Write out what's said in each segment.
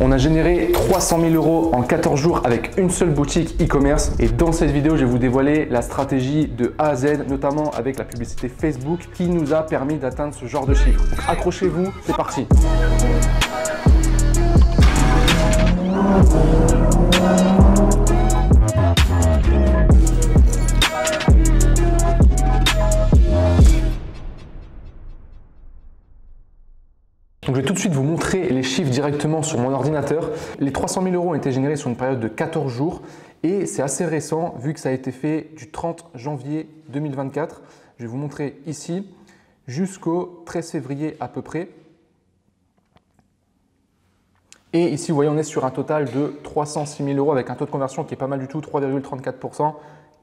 On a généré 300 000 € en 14 jours avec une seule boutique e-commerce. Et dans cette vidéo, je vais vous dévoiler la stratégie de A à Z, notamment avec la publicité Facebook qui nous a permis d'atteindre ce genre de chiffres. Donc accrochez-vous, c'est parti. Donc je vais tout de suite vous montrer les chiffres directement sur mon ordinateur. Les 300 000 € ont été générés sur une période de 14 jours et c'est assez récent vu que ça a été fait du 30 janvier 2024. Je vais vous montrer ici jusqu'au 13 février à peu près. Et ici, vous voyez, on est sur un total de 306 000 € avec un taux de conversion qui est pas mal du tout, 3,34%.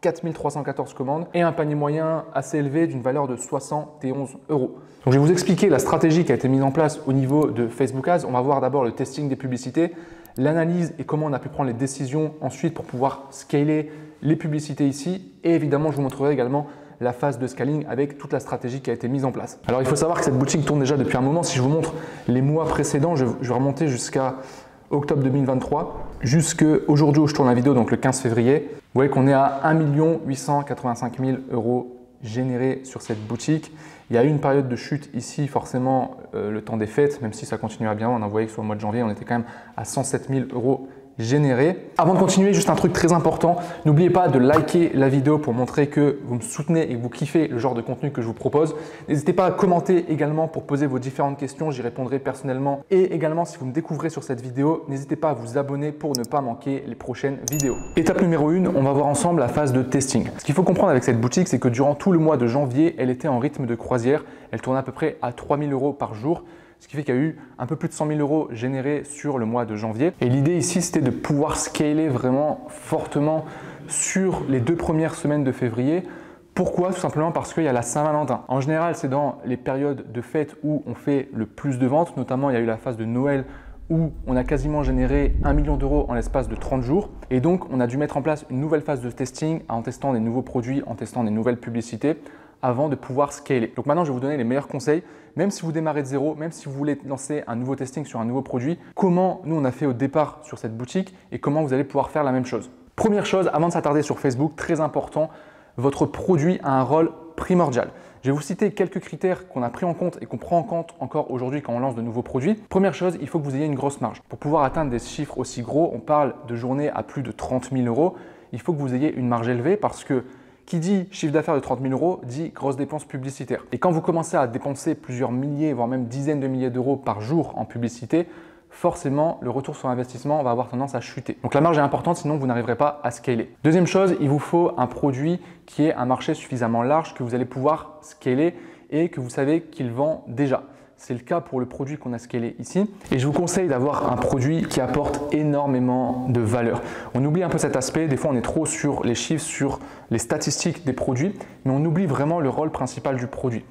4 314 commandes et un panier moyen assez élevé d'une valeur de 71 €. Donc je vais vous expliquer la stratégie qui a été mise en place au niveau de Facebook Ads. On va voir d'abord le testing des publicités, l'analyse et comment on a pu prendre les décisions ensuite pour pouvoir scaler les publicités ici. Et évidemment, je vous montrerai également la phase de scaling avec toute la stratégie qui a été mise en place. Alors il faut savoir que cette boutique tourne déjà depuis un moment. Si je vous montre les mois précédents, je vais remonter jusqu'à octobre 2023, jusqu'aujourd'hui où je tourne la vidéo, donc le 15 février. Vous voyez qu'on est à 1 885 000 € générés sur cette boutique. Il y a eu une période de chute ici, forcément le temps des fêtes, même si ça continue à bien. On a vu que sur le mois de janvier, on était quand même à 107 000 € générés. Avant de continuer, juste un truc très important, n'oubliez pas de liker la vidéo pour montrer que vous me soutenez et que vous kiffez le genre de contenu que je vous propose. N'hésitez pas à commenter également pour poser vos différentes questions, j'y répondrai personnellement. Et également, si vous me découvrez sur cette vidéo, n'hésitez pas à vous abonner pour ne pas manquer les prochaines vidéos. Étape numéro 1, on va voir ensemble la phase de testing. Ce qu'il faut comprendre avec cette boutique, c'est que durant tout le mois de janvier, elle était en rythme de croisière. Elle tournait à peu près à 3 000 € par jour. Ce qui fait qu'il y a eu un peu plus de 100 000 € générés sur le mois de janvier. Et l'idée ici, c'était de pouvoir scaler vraiment fortement sur les 2 premières semaines de février. Pourquoi? Tout simplement parce qu'il y a la Saint-Valentin. En général, c'est dans les périodes de fête où on fait le plus de ventes. Notamment, il y a eu la phase de Noël où on a quasiment généré 1 million € en l'espace de 30 jours. Et donc, on a dû mettre en place une nouvelle phase de testing en testant des nouveaux produits, en testant des nouvelles publicités avant de pouvoir scaler. Donc maintenant, je vais vous donner les meilleurs conseils, même si vous démarrez de zéro, même si vous voulez lancer un nouveau testing sur un nouveau produit, comment nous on a fait au départ sur cette boutique et comment vous allez pouvoir faire la même chose. Première chose, avant de s'attarder sur Facebook, très important, votre produit a un rôle primordial. Je vais vous citer quelques critères qu'on a pris en compte et qu'on prend en compte encore aujourd'hui quand on lance de nouveaux produits. Première chose, il faut que vous ayez une grosse marge. Pour pouvoir atteindre des chiffres aussi gros, on parle de journées à plus de 30 000 €, il faut que vous ayez une marge élevée parce que qui dit chiffre d'affaires de 30 000 € dit grosses dépenses publicitaires. Et quand vous commencez à dépenser plusieurs milliers, voire même dizaines de milliers d'euros par jour en publicité, forcément, le retour sur investissement va avoir tendance à chuter. Donc la marge est importante, sinon vous n'arriverez pas à scaler. Deuxième chose, il vous faut un produit qui ait un marché suffisamment large que vous allez pouvoir scaler et que vous savez qu'il vend déjà. C'est le cas pour le produit qu'on a scalé ici. Et je vous conseille d'avoir un produit qui apporte énormément de valeur. On oublie un peu cet aspect. Des fois, on est trop sur les chiffres, sur les statistiques des produits, mais on oublie vraiment le rôle principal du produit.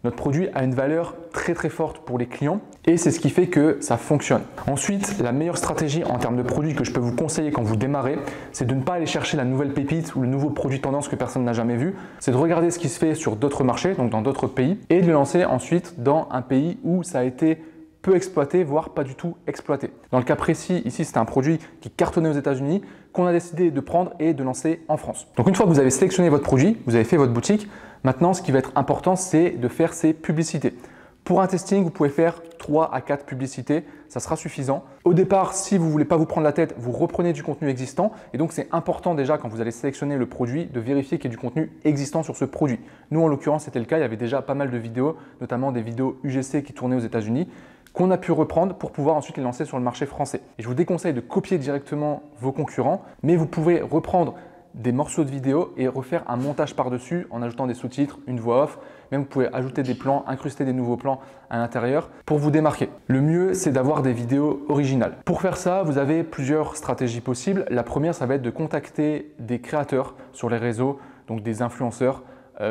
Notre produit a une valeur très très forte pour les clients et c'est ce qui fait que ça fonctionne. Ensuite, la meilleure stratégie en termes de produits que je peux vous conseiller quand vous démarrez, c'est de ne pas aller chercher la nouvelle pépite ou le nouveau produit tendance que personne n'a jamais vu. C'est de regarder ce qui se fait sur d'autres marchés, donc dans d'autres pays, et de le lancer ensuite dans un pays où ça a été peu exploité, voire pas du tout exploité. Dans le cas précis, ici, c'était un produit qui cartonnait aux États-Unis, qu'on a décidé de prendre et de lancer en France. Donc une fois que vous avez sélectionné votre produit, vous avez fait votre boutique, maintenant ce qui va être important, c'est de faire ces publicités. Pour un testing, vous pouvez faire 3 à 4 publicités, ça sera suffisant. Au départ, si vous ne voulez pas vous prendre la tête, vous reprenez du contenu existant et donc c'est important déjà quand vous allez sélectionner le produit de vérifier qu'il y a du contenu existant sur ce produit. Nous en l'occurrence, c'était le cas, il y avait déjà pas mal de vidéos, notamment des vidéos UGC qui tournaient aux États-Unis, qu'on a pu reprendre pour pouvoir ensuite les lancer sur le marché français. Et je vous déconseille de copier directement vos concurrents, mais vous pouvez reprendre des morceaux de vidéo et refaire un montage par-dessus en ajoutant des sous-titres, une voix off. Même vous pouvez ajouter des plans, incruster des nouveaux plans à l'intérieur pour vous démarquer. Le mieux, c'est d'avoir des vidéos originales. Pour faire ça, vous avez plusieurs stratégies possibles. La première, ça va être de contacter des créateurs sur les réseaux, donc des influenceurs,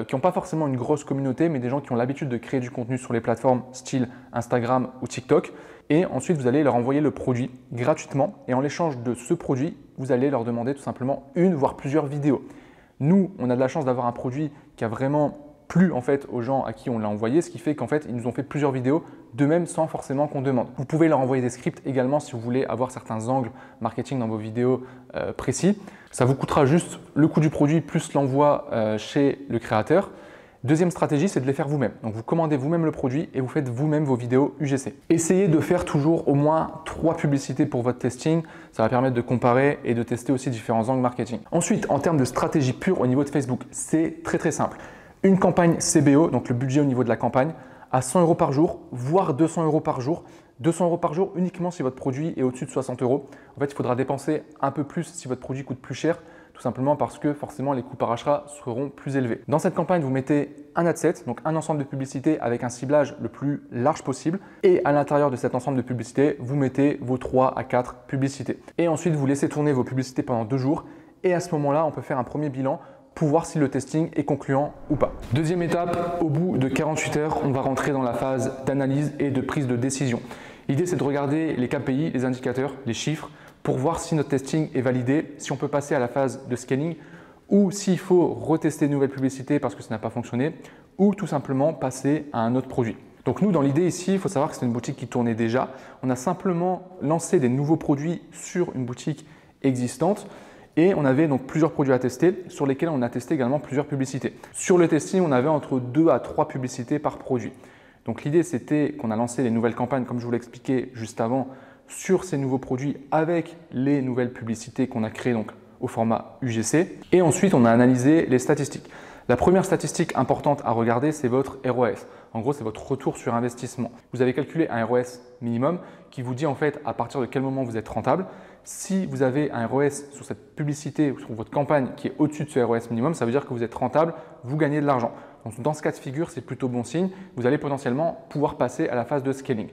qui n'ont pas forcément une grosse communauté, mais des gens qui ont l'habitude de créer du contenu sur les plateformes style Instagram ou TikTok. Et ensuite, vous allez leur envoyer le produit gratuitement. Et en échange de ce produit, vous allez leur demander tout simplement une, voire plusieurs vidéos. Nous, on a de la chance d'avoir un produit qui a vraiment plu en fait aux gens à qui on l'a envoyé, ce qui fait qu'en fait, ils nous ont fait plusieurs vidéos de même sans forcément qu'on demande. Vous pouvez leur envoyer des scripts également si vous voulez avoir certains angles marketing dans vos vidéos précis. Ça vous coûtera juste le coût du produit plus l'envoi chez le créateur. Deuxième stratégie, c'est de les faire vous-même. Donc vous commandez vous-même le produit et vous faites vous-même vos vidéos UGC. Essayez de faire toujours au moins 3 publicités pour votre testing. Ça va permettre de comparer et de tester aussi différents angles marketing. Ensuite, en termes de stratégie pure au niveau de Facebook, c'est très simple. Une campagne CBO, donc le budget au niveau de la campagne, à 100 € par jour, voire 200 € par jour. 200 € par jour uniquement si votre produit est au-dessus de 60 €. En fait, il faudra dépenser un peu plus si votre produit coûte plus cher, tout simplement parce que forcément les coûts par achat seront plus élevés. Dans cette campagne, vous mettez un ad set, donc un ensemble de publicités avec un ciblage le plus large possible. Et à l'intérieur de cet ensemble de publicités, vous mettez vos 3 à 4 publicités. Et ensuite, vous laissez tourner vos publicités pendant 2 jours. Et à ce moment-là, on peut faire un premier bilan pour voir si le testing est concluant ou pas. Deuxième étape, au bout de 48 heures, on va rentrer dans la phase d'analyse et de prise de décision. L'idée, c'est de regarder les KPI, les indicateurs, les chiffres, pour voir si notre testing est validé, si on peut passer à la phase de scaling ou s'il faut retester de nouvelles publicités parce que ça n'a pas fonctionné ou tout simplement passer à un autre produit. Donc nous, dans l'idée ici, il faut savoir que c'est une boutique qui tournait déjà. On a simplement lancé des nouveaux produits sur une boutique existante et on avait donc plusieurs produits à tester sur lesquels on a testé également plusieurs publicités. Sur le testing, on avait entre 2 à 3 publicités par produit. Donc l'idée, c'était qu'on a lancé les nouvelles campagnes, comme je vous l'ai expliqué juste avant, sur ces nouveaux produits avec les nouvelles publicités qu'on a créées donc au format UGC. Et ensuite, on a analysé les statistiques. La première statistique importante à regarder, c'est votre ROAS. En gros, c'est votre retour sur investissement. Vous avez calculé un ROAS minimum qui vous dit en fait à partir de quel moment vous êtes rentable. Si vous avez un ROAS sur cette publicité ou sur votre campagne qui est au-dessus de ce ROAS minimum, ça veut dire que vous êtes rentable, vous gagnez de l'argent. Donc, dans ce cas de figure, c'est plutôt bon signe. Vous allez potentiellement pouvoir passer à la phase de scaling.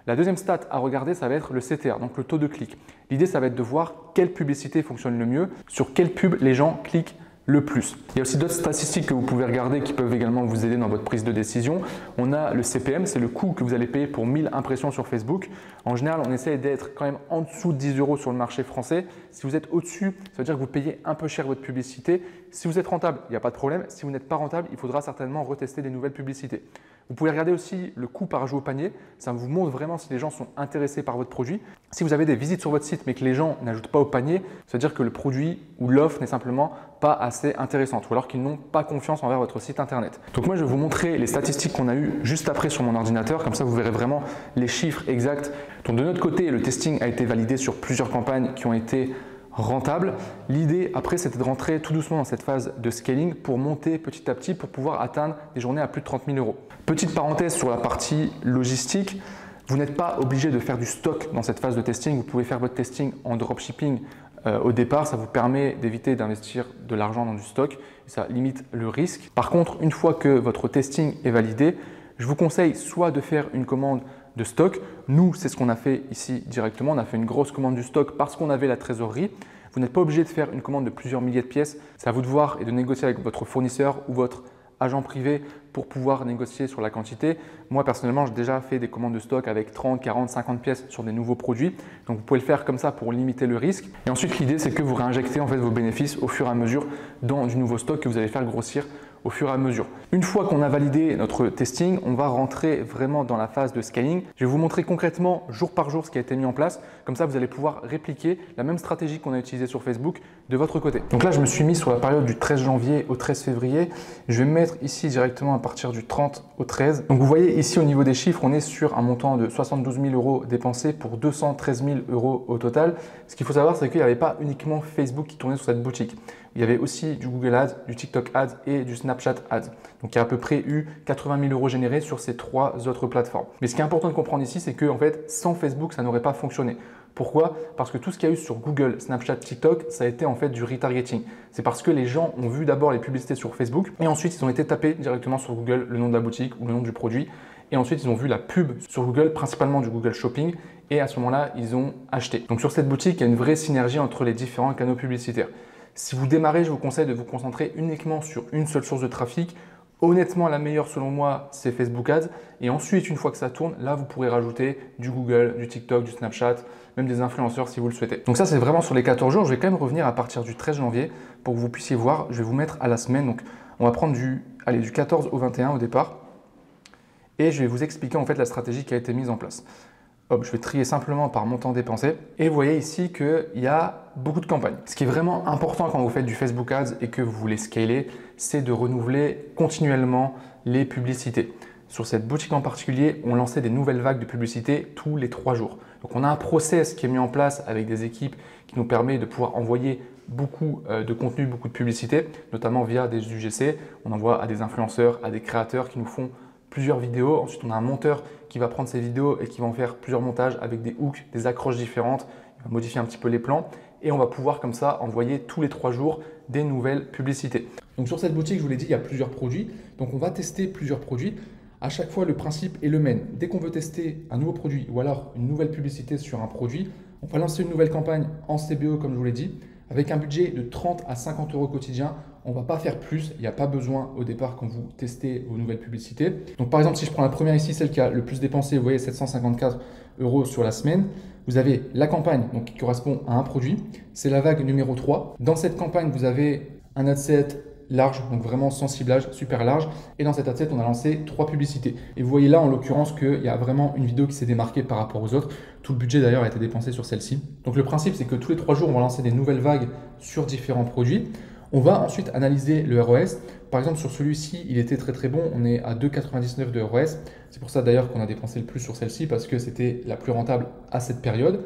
La deuxième stat à regarder, ça va être le CTR, donc le taux de clic. L'idée, ça va être de voir quelle publicité fonctionne le mieux, sur quelle pub les gens cliquent le plus. Il y a aussi d'autres statistiques que vous pouvez regarder qui peuvent également vous aider dans votre prise de décision. On a le CPM, c'est le coût que vous allez payer pour 1000 impressions sur Facebook. En général, on essaie d'être quand même en dessous de 10 € sur le marché français. Si vous êtes au-dessus, ça veut dire que vous payez un peu cher votre publicité. Si vous êtes rentable, il n'y a pas de problème. Si vous n'êtes pas rentable, il faudra certainement retester des nouvelles publicités. Vous pouvez regarder aussi le coût par ajout au panier. Ça vous montre vraiment si les gens sont intéressés par votre produit. Si vous avez des visites sur votre site mais que les gens n'ajoutent pas au panier, ça veut dire que le produit ou l'offre n'est simplement pas assez intéressante ou alors qu'ils n'ont pas confiance envers votre site internet. Donc moi, je vais vous montrer les statistiques qu'on a eues juste après sur mon ordinateur. Comme ça, vous verrez vraiment les chiffres exacts. Donc de notre côté, le testing a été validé sur plusieurs campagnes qui ont été rentable. L'idée après, c'était de rentrer tout doucement dans cette phase de scaling pour monter petit à petit pour pouvoir atteindre des journées à plus de 30 000 €. Petite parenthèse sur la partie logistique, vous n'êtes pas obligé de faire du stock dans cette phase de testing. Vous pouvez faire votre testing en dropshipping au départ. Ça vous permet d'éviter d'investir de l'argent dans du stock et ça limite le risque. Par contre, une fois que votre testing est validé, je vous conseille soit de faire une commande de stock. Nous, c'est ce qu'on a fait ici directement. On a fait une grosse commande du stock parce qu'on avait la trésorerie. Vous n'êtes pas obligé de faire une commande de plusieurs milliers de pièces. C'est à vous de voir et de négocier avec votre fournisseur ou votre agent privé pour pouvoir négocier sur la quantité. Moi, personnellement, j'ai déjà fait des commandes de stock avec 30, 40, 50 pièces sur des nouveaux produits. Donc, vous pouvez le faire comme ça pour limiter le risque. Et ensuite, l'idée, c'est que vous réinjectez en fait vos bénéfices au fur et à mesure dans du nouveau stock que vous allez faire grossir au fur et à mesure. Une fois qu'on a validé notre testing, on va rentrer vraiment dans la phase de scaling. Je vais vous montrer concrètement jour par jour ce qui a été mis en place. Comme ça, vous allez pouvoir répliquer la même stratégie qu'on a utilisée sur Facebook de votre côté. Donc là, je me suis mis sur la période du 13 janvier au 13 février. Je vais me mettre ici directement à partir du 30 au 13. Donc vous voyez ici au niveau des chiffres, on est sur un montant de 72 000 € dépensés pour 213 000 € au total. Ce qu'il faut savoir, c'est qu'il n'y avait pas uniquement Facebook qui tournait sur cette boutique. Il y avait aussi du Google Ads, du TikTok Ads et du Snapchat Ads. Donc il y a à peu près eu 80 000 € générés sur ces 3 autres plateformes. Mais ce qui est important de comprendre ici, c'est que en fait, sans Facebook, ça n'aurait pas fonctionné. Pourquoi? Parce que tout ce qu'il y a eu sur Google, Snapchat, TikTok, ça a été en fait du retargeting. C'est parce que les gens ont vu d'abord les publicités sur Facebook et ensuite ils ont été tapés directement sur Google le nom de la boutique ou le nom du produit. Et ensuite, ils ont vu la pub sur Google, principalement du Google Shopping. Et à ce moment-là, ils ont acheté. Donc sur cette boutique, il y a une vraie synergie entre les différents canaux publicitaires. Si vous démarrez, je vous conseille de vous concentrer uniquement sur une seule source de trafic. Honnêtement, la meilleure selon moi, c'est Facebook Ads. Et ensuite, une fois que ça tourne, là, vous pourrez rajouter du Google, du TikTok, du Snapchat, même des influenceurs si vous le souhaitez. Donc ça, c'est vraiment sur les 14 jours. Je vais quand même revenir à partir du 13 janvier pour que vous puissiez voir. Je vais vous mettre à la semaine. Donc, on va prendre du 14 au 21 au départ. et je vais vous expliquer en fait la stratégie qui a été mise en place. Hop, je vais trier simplement par montant dépensé et vous voyez ici qu'il y a beaucoup de campagnes. Ce qui est vraiment important quand vous faites du Facebook Ads et que vous voulez scaler, c'est de renouveler continuellement les publicités. Sur cette boutique en particulier, on lançait des nouvelles vagues de publicité tous les 3 jours. Donc on a un process qui est mis en place avec des équipes qui nous permet de pouvoir envoyer beaucoup de contenu, beaucoup de publicité, notamment via des UGC. On envoie à des influenceurs, à des créateurs qui nous font plusieurs vidéos. Ensuite, on a un monteur qui va prendre ces vidéos et qui va en faire plusieurs montages avec des hooks, des accroches différentes. Il va modifier un petit peu les plans et on va pouvoir comme ça envoyer tous les 3 jours des nouvelles publicités. Donc sur cette boutique, je vous l'ai dit, il y a plusieurs produits. Donc on va tester plusieurs produits. À chaque fois, le principe est le même. Dès qu'on veut tester un nouveau produit ou alors une nouvelle publicité sur un produit, on va lancer une nouvelle campagne en CBO comme je vous l'ai dit, avec un budget de 30 à 50 euros quotidien. On ne va pas faire plus, il n'y a pas besoin au départ quand vous testez vos nouvelles publicités. Donc par exemple, si je prends la première ici, celle qui a le plus dépensé, vous voyez 754 euros sur la semaine. Vous avez la campagne donc, qui correspond à un produit, c'est la vague numéro 3. Dans cette campagne, vous avez un ad set large, donc vraiment sans ciblage, super large. Et dans cet ad set, on a lancé 3 publicités. Et vous voyez là, en l'occurrence, qu'il y a vraiment une vidéo qui s'est démarquée par rapport aux autres. Tout le budget d'ailleurs a été dépensé sur celle-ci. Donc le principe, c'est que tous les 3 jours, on va lancer des nouvelles vagues sur différents produits. On va ensuite analyser le ROS. Par exemple, sur celui-ci, il était très très bon. On est à 2,99 de ROS. C'est pour ça d'ailleurs qu'on a dépensé le plus sur celle-ci parce que c'était la plus rentable à cette période.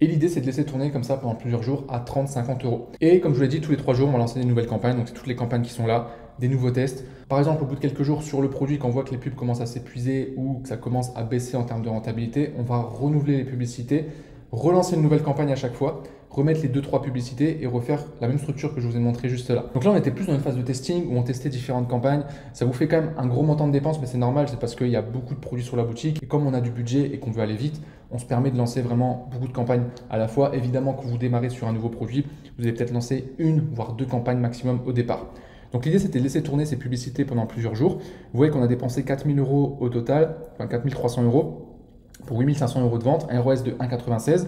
Et l'idée, c'est de laisser tourner comme ça pendant plusieurs jours à 30-50 euros. Et comme je vous l'ai dit, tous les 3 jours, on va lancer des nouvelles campagnes. Donc, c'est toutes les campagnes qui sont là, des nouveaux tests. Par exemple, au bout de quelques jours sur le produit, quand on voit que les pubs commencent à s'épuiser ou que ça commence à baisser en termes de rentabilité, on va renouveler les publicités, relancer une nouvelle campagne à chaque fois, remettre les 2-3 publicités et refaire la même structure que je vous ai montré juste là. Donc là, on était plus dans une phase de testing où on testait différentes campagnes. Ça vous fait quand même un gros montant de dépenses, mais c'est normal, c'est parce qu'il y a beaucoup de produits sur la boutique. Et comme on a du budget et qu'on veut aller vite, on se permet de lancer vraiment beaucoup de campagnes à la fois. Évidemment, quand vous démarrez sur un nouveau produit, vous allez peut-être lancer 1 voire 2 campagnes maximum au départ. Donc l'idée, c'était de laisser tourner ces publicités pendant plusieurs jours. Vous voyez qu'on a dépensé 4 000 euros au total, enfin 4 300 euros pour 8 500 euros de vente, un ROS de 1,96.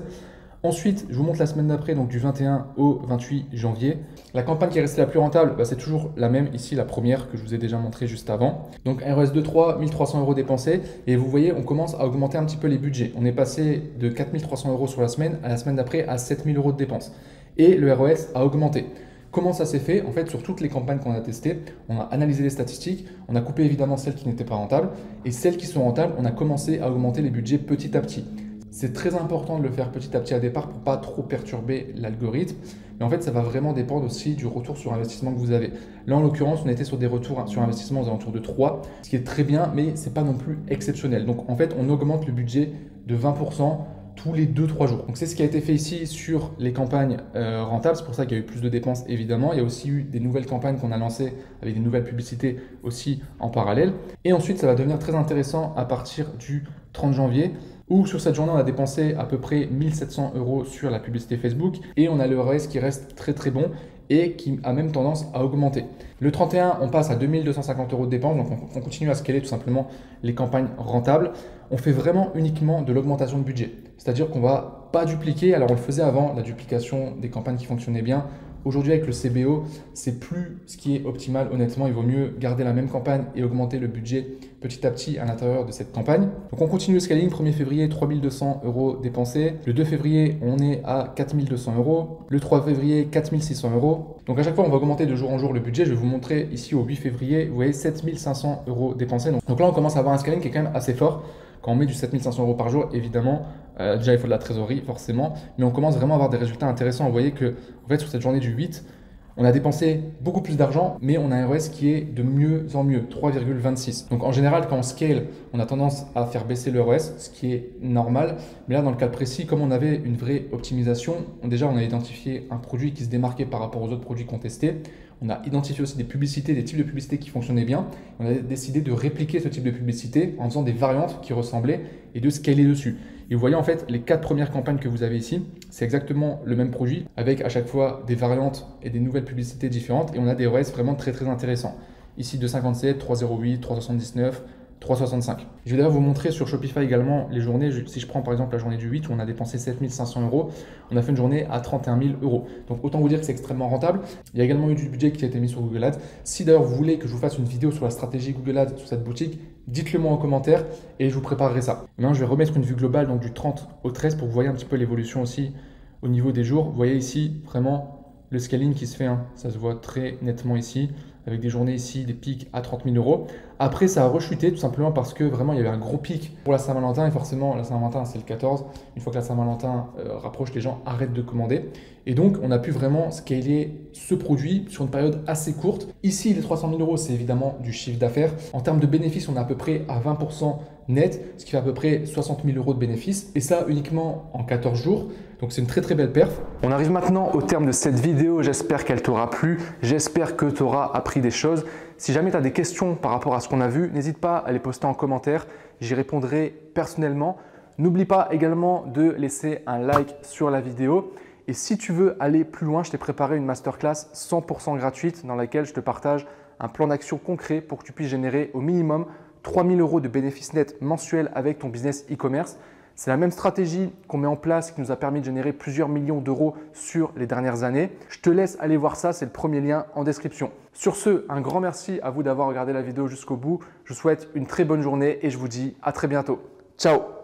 Ensuite, je vous montre la semaine d'après, donc du 21 au 28 janvier. La campagne qui est restée la plus rentable, c'est toujours la même ici, la première que je vous ai déjà montrée juste avant. Donc un ROS de 3, 1300 euros dépensés. Et vous voyez, on commence à augmenter un petit peu les budgets. On est passé de 4 300 euros sur la semaine à la semaine d'après à 7 000 euros de dépenses. Et le ROS a augmenté. Comment ça s'est fait? En fait, sur toutes les campagnes qu'on a testées, on a analysé les statistiques, on a coupé évidemment celles qui n'étaient pas rentables. Et celles qui sont rentables, on a commencé à augmenter les budgets petit à petit. C'est très important de le faire petit à petit à départ pour pas trop perturber l'algorithme. Mais en fait, ça va vraiment dépendre aussi du retour sur investissement que vous avez. Là, en l'occurrence, on était sur des retours sur investissement aux alentours de 3, ce qui est très bien, mais ce n'est pas non plus exceptionnel. Donc, en fait, on augmente le budget de 20% tous les 2-3 jours. Donc, c'est ce qui a été fait ici sur les campagnes rentables. C'est pour ça qu'il y a eu plus de dépenses, évidemment. Il y a aussi eu des nouvelles campagnes qu'on a lancées avec des nouvelles publicités aussi en parallèle. Et ensuite, ça va devenir très intéressant à partir du 30 janvier. Où sur cette journée, on a dépensé à peu près 1700 euros sur la publicité Facebook et on a le ROS qui reste très très bon et qui a même tendance à augmenter. Le 31, on passe à 2250 euros de dépenses, donc on continue à scaler tout simplement les campagnes rentables. On fait vraiment uniquement de l'augmentation de budget, c'est-à-dire qu'on ne va pas dupliquer, alors on le faisait avant, la duplication des campagnes qui fonctionnaient bien. Aujourd'hui, avec le CBO, c'est plus ce qui est optimal. Honnêtement, il vaut mieux garder la même campagne et augmenter le budget petit à petit à l'intérieur de cette campagne. Donc, on continue le scaling. 1er février, 3200 euros dépensés. Le 2 février, on est à 4200 euros. Le 3 février, 4600 euros. Donc, à chaque fois, on va augmenter de jour en jour le budget. Je vais vous montrer ici au 8 février, vous voyez 7500 euros dépensés. Donc là, on commence à avoir un scaling qui est quand même assez fort. Quand on met du 7500 euros par jour, évidemment, déjà il faut de la trésorerie forcément, mais on commence vraiment à avoir des résultats intéressants. Vous voyez que en fait, sur cette journée du 8, on a dépensé beaucoup plus d'argent, mais on a un ROS qui est de mieux en mieux, 3,26. Donc en général, quand on scale, on a tendance à faire baisser le ROS, ce qui est normal. Mais là, dans le cas précis, comme on avait une vraie optimisation, déjà on a identifié un produit qui se démarquait par rapport aux autres produits qu'on testait. On a identifié aussi des publicités, des types de publicités qui fonctionnaient bien. On a décidé de répliquer ce type de publicité en faisant des variantes qui ressemblaient et de scaler dessus. Et vous voyez en fait les 4 premières campagnes que vous avez ici, c'est exactement le même produit avec à chaque fois des variantes et des nouvelles publicités différentes et on a des ROS vraiment très très intéressants. Ici 2,57, 3,08, 3,79, 3,65. Je vais d'ailleurs vous montrer sur Shopify également les journées. Si je prends par exemple la journée du 8 où on a dépensé 7 500 €, on a fait une journée à 31 000 €. Donc autant vous dire que c'est extrêmement rentable. Il y a également eu du budget qui a été mis sur Google Ads. Si d'ailleurs vous voulez que je vous fasse une vidéo sur la stratégie Google Ads sur cette boutique, dites-le moi en commentaire et je vous préparerai ça. Maintenant, je vais remettre une vue globale donc du 30 au 13 pour que vous voyez un petit peu l'évolution aussi au niveau des jours. Vous voyez ici vraiment le scaling qui se fait, hein. Ça se voit très nettement ici, avec des journées ici, des pics à 30 000 €. Après, ça a rechuté tout simplement parce que vraiment, il y avait un gros pic pour la Saint-Valentin. Et forcément, la Saint-Valentin, c'est le 14. Une fois que la Saint-Valentin rapproche, les gens arrêtent de commander. Et donc, on a pu vraiment scaler ce produit sur une période assez courte. Ici, les 300 000 €, c'est évidemment du chiffre d'affaires. En termes de bénéfices, on est à peu près à 20% net, ce qui fait à peu près 60 000 € de bénéfices. Et ça uniquement en 14 jours. Donc c'est une très très belle perf. On arrive maintenant au terme de cette vidéo. J'espère qu'elle t'aura plu. J'espère que tu auras appris des choses. Si jamais tu as des questions par rapport à ce qu'on a vu, n'hésite pas à les poster en commentaire. J'y répondrai personnellement. N'oublie pas également de laisser un like sur la vidéo. Et si tu veux aller plus loin, je t'ai préparé une masterclass 100% gratuite dans laquelle je te partage un plan d'action concret pour que tu puisses générer au minimum 3 000 € de bénéfices nets mensuels avec ton business e-commerce. C'est la même stratégie qu'on met en place qui nous a permis de générer plusieurs millions d'euros sur les dernières années. Je te laisse aller voir ça, c'est le premier lien en description. Sur ce, un grand merci à vous d'avoir regardé la vidéo jusqu'au bout. Je vous souhaite une très bonne journée et je vous dis à très bientôt. Ciao!